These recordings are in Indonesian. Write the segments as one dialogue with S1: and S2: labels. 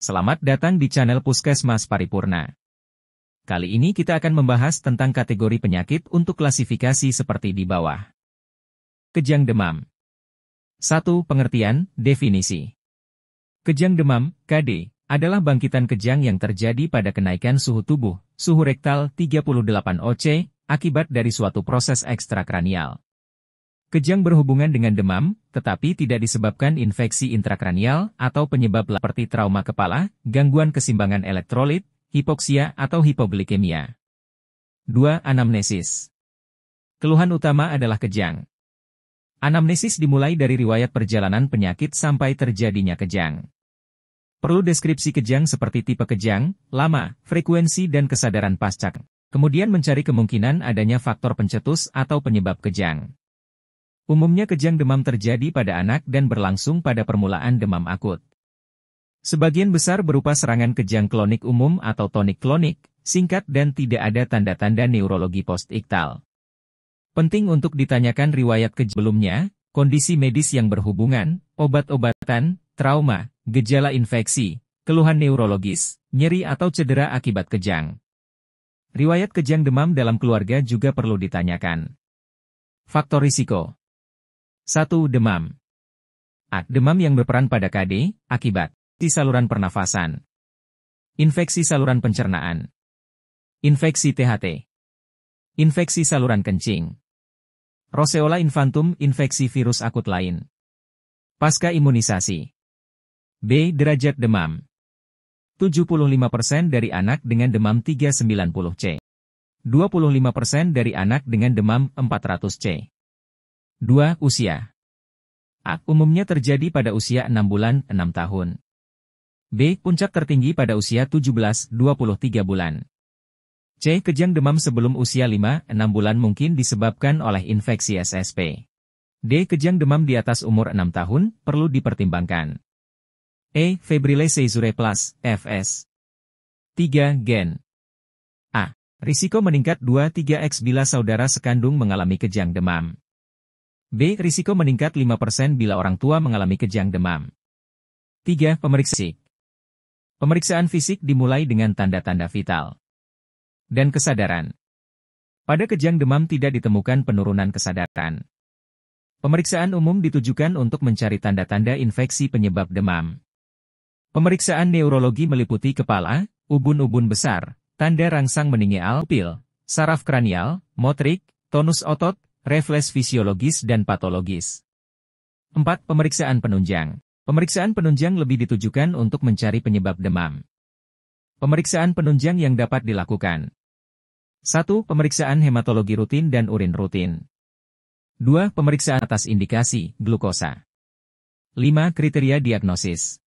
S1: Selamat datang di channel Puskesmas Paripurna. Kali ini kita akan membahas tentang kategori penyakit untuk klasifikasi seperti di bawah. Kejang demam. 1. Pengertian, definisi. Kejang demam, KD, adalah bangkitan kejang yang terjadi pada kenaikan suhu tubuh, suhu rektal 38 oC, akibat dari suatu proses ekstrakranial. Kejang berhubungan dengan demam, tetapi tidak disebabkan infeksi intrakranial atau penyebab seperti trauma kepala, gangguan keseimbangan elektrolit, hipoksia atau hipoglikemia. 2. Anamnesis. Keluhan utama adalah kejang. Anamnesis dimulai dari riwayat perjalanan penyakit sampai terjadinya kejang. Perlu deskripsi kejang seperti tipe kejang, lama, frekuensi dan kesadaran pasca. Kemudian mencari kemungkinan adanya faktor pencetus atau penyebab kejang. Umumnya kejang demam terjadi pada anak dan berlangsung pada permulaan demam akut. Sebagian besar berupa serangan kejang klonik umum atau tonik klonik, singkat dan tidak ada tanda-tanda neurologi postiktal. Penting untuk ditanyakan riwayat kejang sebelumnya, kondisi medis yang berhubungan, obat-obatan, trauma, gejala infeksi, keluhan neurologis, nyeri atau cedera akibat kejang. Riwayat kejang demam dalam keluarga juga perlu ditanyakan. Faktor risiko. 1. Demam. A. Demam yang berperan pada KD, akibat infeksi saluran pernafasan, infeksi saluran pencernaan, infeksi THT, infeksi saluran kencing, Roseola infantum, infeksi virus akut lain, pasca imunisasi. B. Derajat demam. 75% dari anak dengan demam 390C. 25% dari anak dengan demam 400C. 2. Usia. A. Umumnya terjadi pada usia 6 bulan, 6 tahun. B. Puncak tertinggi pada usia 17-23 bulan. C. Kejang demam sebelum usia 5-6 bulan mungkin disebabkan oleh infeksi SSP. D. Kejang demam di atas umur 6 tahun, perlu dipertimbangkan. E. Febrile seizure plus, FS. 3. Gen. A. Risiko meningkat 2-3x bila saudara sekandung mengalami kejang demam. B. Risiko meningkat 5% bila orang tua mengalami kejang demam. 3. Pemeriksaan. Pemeriksaan fisik dimulai dengan tanda-tanda vital dan kesadaran. Pada kejang demam tidak ditemukan penurunan kesadaran. Pemeriksaan umum ditujukan untuk mencari tanda-tanda infeksi penyebab demam. Pemeriksaan neurologi meliputi kepala, ubun-ubun besar, tanda rangsang meningeal, pupil, saraf kranial, motrik, tonus otot, refleks fisiologis dan patologis. 4. Pemeriksaan penunjang. Pemeriksaan penunjang lebih ditujukan untuk mencari penyebab demam. Pemeriksaan penunjang yang dapat dilakukan. 1. Pemeriksaan hematologi rutin dan urin rutin. 2. Pemeriksaan atas indikasi, glukosa. 5. Kriteria diagnosis.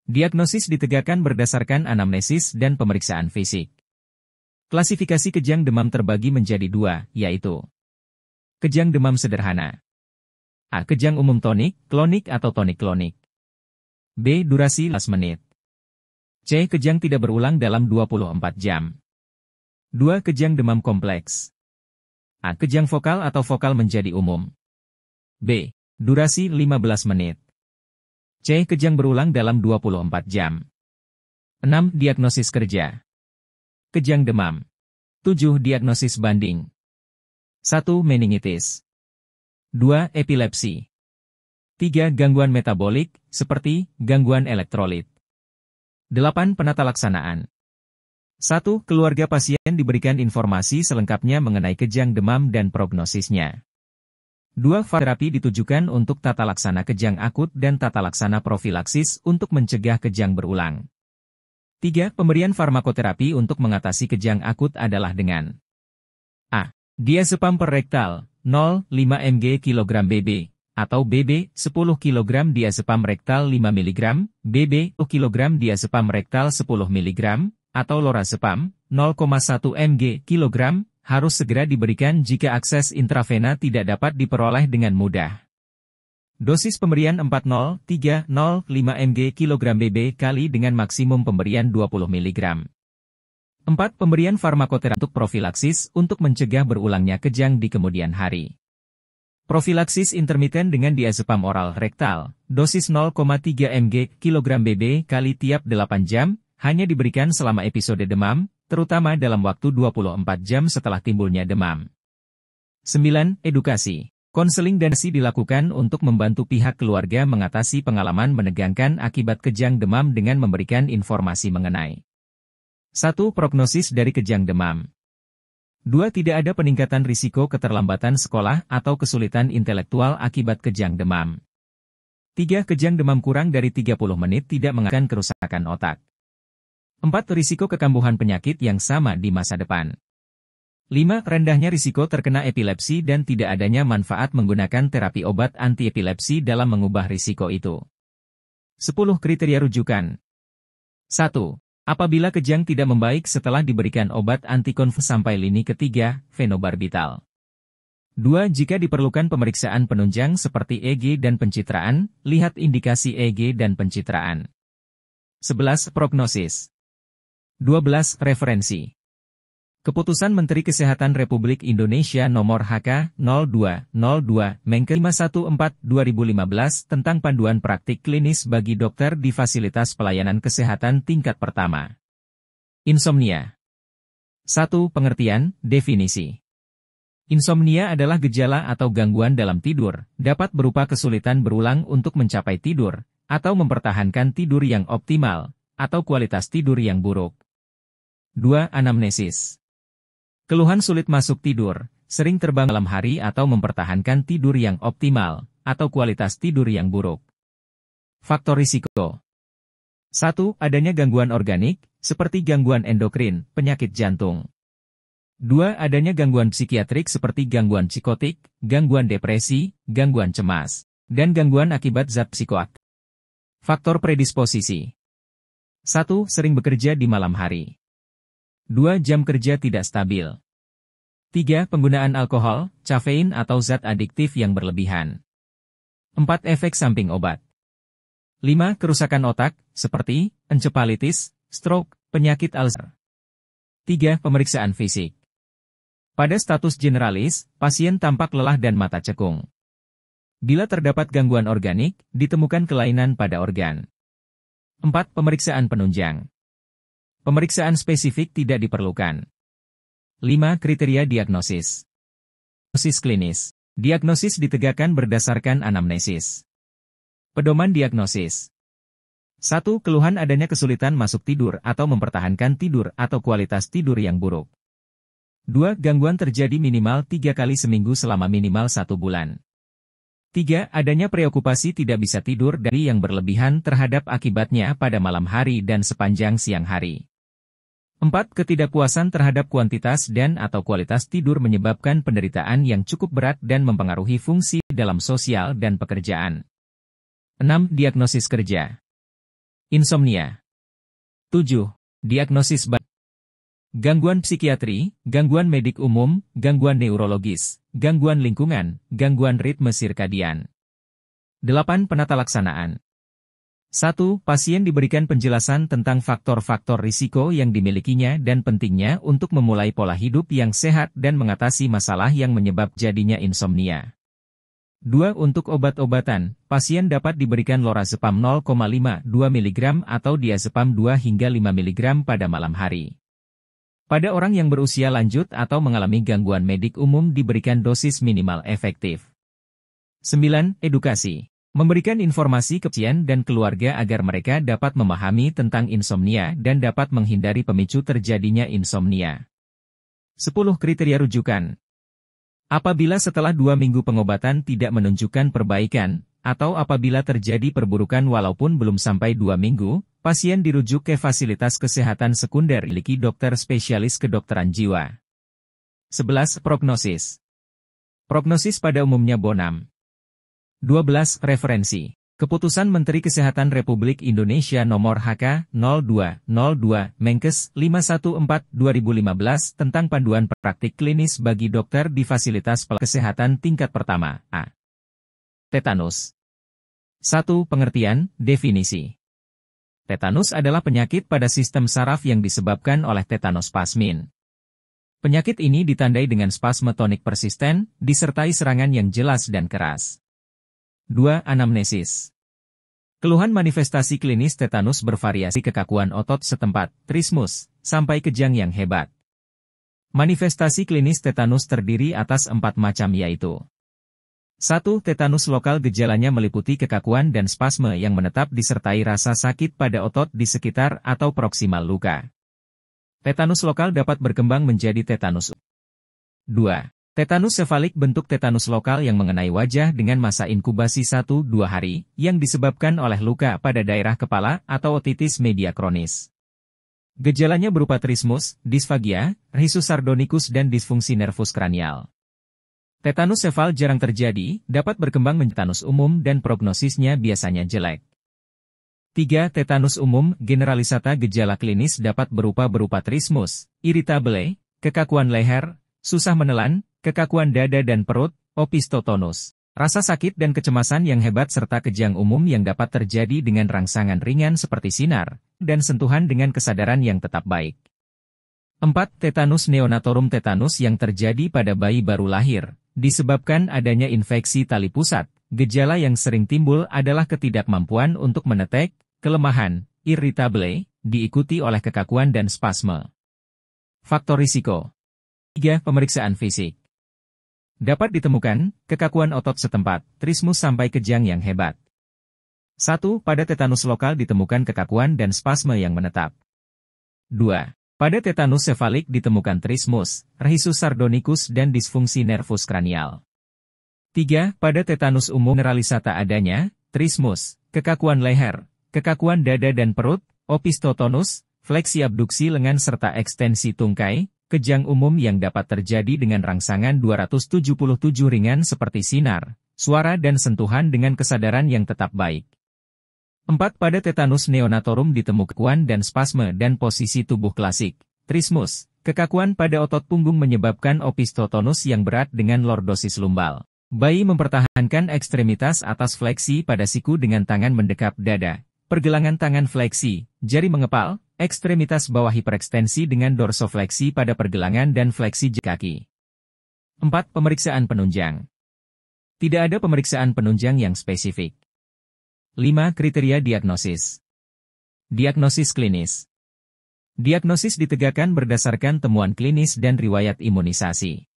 S1: Diagnosis ditegakkan berdasarkan anamnesis dan pemeriksaan fisik. Klasifikasi kejang demam terbagi menjadi 2, yaitu kejang demam sederhana. A. Kejang umum tonik, klonik atau tonik klonik. B. Durasi 15 menit. C. Kejang tidak berulang dalam 24 jam. 2. Kejang demam kompleks. A. Kejang vokal atau vokal menjadi umum. B. Durasi 15 menit. C. Kejang berulang dalam 24 jam. 6. Diagnosis kerja. Kejang demam. 7. Diagnosis banding. 1. Meningitis. 2. Epilepsi. 3. Gangguan metabolik, seperti gangguan elektrolit. 8. Penata laksanaan. 1. Keluarga pasien diberikan informasi selengkapnya mengenai kejang demam dan prognosisnya. 2. Terapi ditujukan untuk tata laksana kejang akut dan tata laksana profilaksis untuk mencegah kejang berulang. 3. Pemberian farmakoterapi untuk mengatasi kejang akut adalah dengan A. Diazepam per rektal, 0,5 mg kg BB, atau BB, 10 kg diazepam rektal 5 mg, BB, 10 kg diazepam rektal 10 mg, atau lorazepam, 0,1 mg kg, harus segera diberikan jika akses intravena tidak dapat diperoleh dengan mudah. Dosis pemberian 4,0,3,0,5 mg kg BB kali dengan maksimum pemberian 20 mg. 4. Pemberian farmakoterapi untuk profilaksis untuk mencegah berulangnya kejang di kemudian hari. Profilaksis intermiten dengan diazepam oral rektal, dosis 0,3 mg kg BB kali tiap 8 jam, hanya diberikan selama episode demam, terutama dalam waktu 24 jam setelah timbulnya demam. 9. Edukasi. Konseling dan edukasi dilakukan untuk membantu pihak keluarga mengatasi pengalaman menegangkan akibat kejang demam dengan memberikan informasi mengenai 1. Prognosis dari kejang demam. 2. Tidak ada peningkatan risiko keterlambatan sekolah atau kesulitan intelektual akibat kejang demam. 3. Kejang demam kurang dari 30 menit tidak mengakibatkan kerusakan otak. 4. Risiko kekambuhan penyakit yang sama di masa depan. 5. Rendahnya risiko terkena epilepsi dan tidak adanya manfaat menggunakan terapi obat anti-epilepsi dalam mengubah risiko itu. 10. Kriteria rujukan. 1. Apabila kejang tidak membaik setelah diberikan obat antikonvulsif sampai lini ketiga, fenobarbital. 2. Jika diperlukan pemeriksaan penunjang seperti EG dan pencitraan, lihat indikasi EG dan pencitraan. 11. Prognosis. 12. Referensi. Keputusan Menteri Kesehatan Republik Indonesia Nomor HK-02-02 Menkes 514/2015 tentang panduan praktik klinis bagi dokter di fasilitas pelayanan kesehatan tingkat pertama. Insomnia. 1. Pengertian, definisi. Insomnia adalah gejala atau gangguan dalam tidur, dapat berupa kesulitan berulang untuk mencapai tidur, atau mempertahankan tidur yang optimal, atau kualitas tidur yang buruk. 2. Anamnesis. Keluhan sulit masuk tidur, sering terbangun malam hari atau mempertahankan tidur yang optimal, atau kualitas tidur yang buruk. Faktor risiko. 1. Adanya gangguan organik, seperti gangguan endokrin, penyakit jantung. 2. Adanya gangguan psikiatrik seperti gangguan psikotik, gangguan depresi, gangguan cemas, dan gangguan akibat zat psikoaktif. Faktor predisposisi. 1. Sering bekerja di malam hari. 2. Jam kerja tidak stabil. 3. Penggunaan alkohol, kafein atau zat adiktif yang berlebihan. 4. Efek samping obat. 5. Kerusakan otak, seperti encefalitis, stroke, penyakit Alzheimer. 3. Pemeriksaan fisik. Pada status generalis, pasien tampak lelah dan mata cekung. Bila terdapat gangguan organik, ditemukan kelainan pada organ. 4. Pemeriksaan penunjang. Pemeriksaan spesifik tidak diperlukan. 5. Kriteria diagnosis. Diagnosis klinis. Diagnosis ditegakkan berdasarkan anamnesis. Pedoman diagnosis. 1. Keluhan adanya kesulitan masuk tidur atau mempertahankan tidur atau kualitas tidur yang buruk. 2. Gangguan terjadi minimal 3 kali seminggu selama minimal 1 bulan. 3. Adanya preokupasi tidak bisa tidur dari yang berlebihan terhadap akibatnya pada malam hari dan sepanjang siang hari. 4. Ketidakpuasan terhadap kuantitas dan atau kualitas tidur menyebabkan penderitaan yang cukup berat dan mempengaruhi fungsi dalam sosial dan pekerjaan. 6. Diagnosis kerja. Insomnia. 7. Diagnosis gangguan psikiatri, gangguan medik umum, gangguan neurologis, gangguan lingkungan, gangguan ritme sirkadian. 8. Penata laksanaan. 1. Pasien diberikan penjelasan tentang faktor-faktor risiko yang dimilikinya dan pentingnya untuk memulai pola hidup yang sehat dan mengatasi masalah yang menyebab jadinya insomnia. 2. Untuk obat-obatan, pasien dapat diberikan lorazepam 0,52 mg atau diazepam 2 hingga 5 mg pada malam hari. Pada orang yang berusia lanjut atau mengalami gangguan medik umum diberikan dosis minimal efektif. 9. Edukasi. Memberikan informasi ke pasien dan keluarga agar mereka dapat memahami tentang insomnia dan dapat menghindari pemicu terjadinya insomnia. 10. Kriteria rujukan. Apabila setelah 2 minggu pengobatan tidak menunjukkan perbaikan, atau apabila terjadi perburukan walaupun belum sampai 2 minggu, pasien dirujuk ke fasilitas kesehatan sekunder miliki dokter spesialis kedokteran jiwa. 11. Prognosis. Prognosis pada umumnya bonam. 12. Referensi. Keputusan Menteri Kesehatan Republik Indonesia Nomor HK-02-02 Menkes 514/2015 tentang panduan praktik klinis bagi dokter di fasilitas kesehatan tingkat pertama. A. Tetanus. 1. Pengertian, definisi. Tetanus adalah penyakit pada sistem saraf yang disebabkan oleh tetanus plasmin. Penyakit ini ditandai dengan spasme tonik persisten, disertai serangan yang jelas dan keras. 2. Anamnesis. Keluhan manifestasi klinis tetanus bervariasi kekakuan otot setempat, trismus, sampai kejang yang hebat. Manifestasi klinis tetanus terdiri atas 4 macam yaitu 1. Tetanus lokal gejalanya meliputi kekakuan dan spasme yang menetap disertai rasa sakit pada otot di sekitar atau proksimal luka. Tetanus lokal dapat berkembang menjadi tetanus. 2. Tetanus sefalik bentuk tetanus lokal yang mengenai wajah dengan masa inkubasi 1-2 hari, yang disebabkan oleh luka pada daerah kepala atau otitis media kronis. Gejalanya berupa trismus, disfagia, rhisus sardonicus dan disfungsi nervus kranial. Tetanus sefal jarang terjadi, dapat berkembang menjadi tetanus umum dan prognosisnya biasanya jelek. 3. Tetanus umum, generalisata gejala klinis dapat berupa trismus, irritable, kekakuan leher, susah menelan, kekakuan dada dan perut, opistotonus, rasa sakit dan kecemasan yang hebat serta kejang umum yang dapat terjadi dengan rangsangan ringan seperti sinar, dan sentuhan dengan kesadaran yang tetap baik. 4. Tetanus neonatorum tetanus yang terjadi pada bayi baru lahir, disebabkan adanya infeksi tali pusat. Gejala yang sering timbul adalah ketidakmampuan untuk menetek, kelemahan, irritable, diikuti oleh kekakuan dan spasme. Faktor risiko. 3. Pemeriksaan fisik. Dapat ditemukan, kekakuan otot setempat, trismus sampai kejang yang hebat. 1. Pada tetanus lokal ditemukan kekakuan dan spasme yang menetap. 2. Pada tetanus sefalik ditemukan trismus, rhisus sardonicus dan disfungsi nervus kranial. 3. Pada tetanus umum generalisata adanya, trismus, kekakuan leher, kekakuan dada dan perut, opistotonus, fleksi abduksi lengan serta ekstensi tungkai, kejang umum yang dapat terjadi dengan rangsangan 277 ringan seperti sinar, suara dan sentuhan dengan kesadaran yang tetap baik. 4. Pada tetanus neonatorum ditemukan kekakuan dan spasme dan posisi tubuh klasik, trismus, kekakuan pada otot punggung menyebabkan opistotonus yang berat dengan lordosis lumbal. Bayi mempertahankan ekstremitas atas fleksi pada siku dengan tangan mendekap dada, pergelangan tangan fleksi, jari mengepal, ekstremitas bawah hiperekstensi dengan dorsofleksi pada pergelangan dan fleksi kaki. 4. Pemeriksaan penunjang. Tidak ada pemeriksaan penunjang yang spesifik. 5. Kriteria diagnosis. Diagnosis klinis. Diagnosis ditegakkan berdasarkan temuan klinis dan riwayat imunisasi.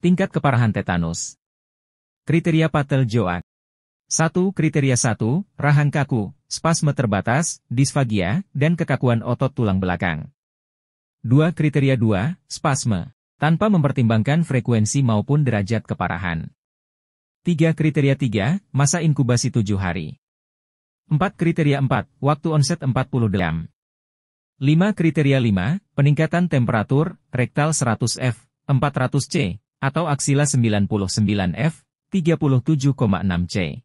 S1: Tingkat keparahan tetanus. Kriteria Patel Joak. 1. Kriteria 1, rahang kaku, spasme terbatas, disfagia, dan kekakuan otot tulang belakang. 2. Kriteria 2, spasme, tanpa mempertimbangkan frekuensi maupun derajat keparahan. 3. Kriteria 3, masa inkubasi 7 hari. 4. Kriteria 4, waktu onset 40 jam. 5. Kriteria 5, peningkatan temperatur, rektal 100 F, 400 C, atau aksila 99 F, 37,6 C.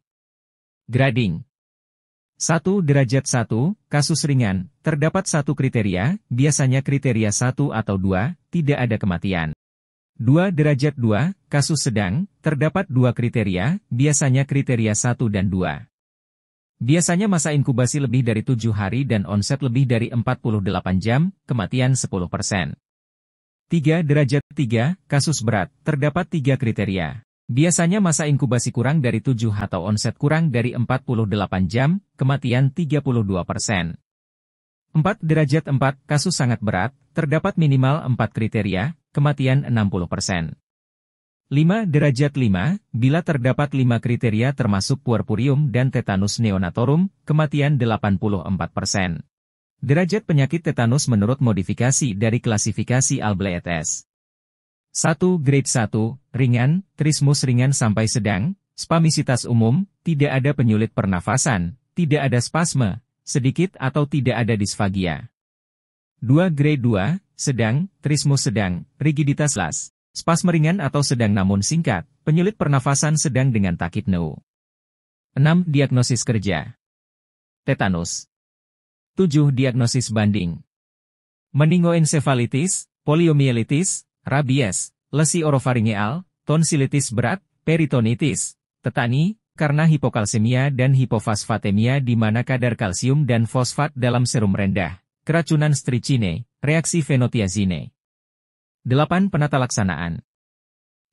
S1: Grading. 1. Derajat 1, kasus ringan, terdapat 1 kriteria, biasanya kriteria 1 atau 2, tidak ada kematian. 2. Derajat 2, kasus sedang, terdapat 2 kriteria, biasanya kriteria 1 dan 2. Biasanya masa inkubasi lebih dari 7 hari dan onset lebih dari 48 jam, kematian 10%. 3. Derajat 3, kasus berat, terdapat 3 kriteria. Biasanya masa inkubasi kurang dari 7 atau onset kurang dari 48 jam, kematian 32%. 4. Derajat 4, kasus sangat berat, terdapat minimal 4 kriteria, kematian 60%. 5. Derajat 5, bila terdapat 5 kriteria termasuk puerperium dan tetanus neonatorum, kematian 84%. Derajat penyakit tetanus menurut modifikasi dari klasifikasi Alblet et al. 1. Grade 1, ringan, trismus ringan sampai sedang, spamisitas umum, tidak ada penyulit pernafasan, tidak ada spasme, sedikit atau tidak ada disfagia. 2. Grade 2, sedang, trismus sedang, rigiditas las, spasme ringan atau sedang namun singkat, penyulit pernafasan sedang dengan tachypnea. 6. Diagnosis kerja. Tetanus. 7. Diagnosis banding. Meningoencephalitis, poliomielitis, rabies, lesi orofaringeal, tonsilitis berat, peritonitis, tetani, karena hipokalsemia dan hipofosfatemia di mana kadar kalsium dan fosfat dalam serum rendah, keracunan stricine, reaksi fenotiazine. 8. Penata laksanaan.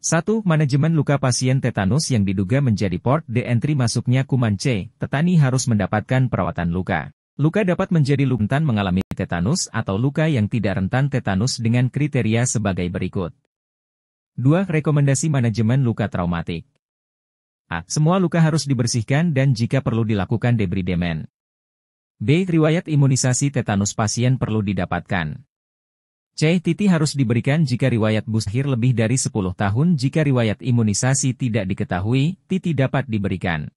S1: 1. Manajemen luka pasien tetanus yang diduga menjadi port de entry masuknya kuman C. Tetani harus mendapatkan perawatan luka. Luka dapat menjadi rentan mengalami tetanus atau luka yang tidak rentan tetanus dengan kriteria sebagai berikut. 2. Rekomendasi manajemen luka traumatik. A. Semua luka harus dibersihkan dan jika perlu dilakukan debridemen. B. Riwayat imunisasi tetanus pasien perlu didapatkan. C. TT harus diberikan jika riwayat bushir lebih dari 10 tahun. Jika riwayat imunisasi tidak diketahui, TT dapat diberikan.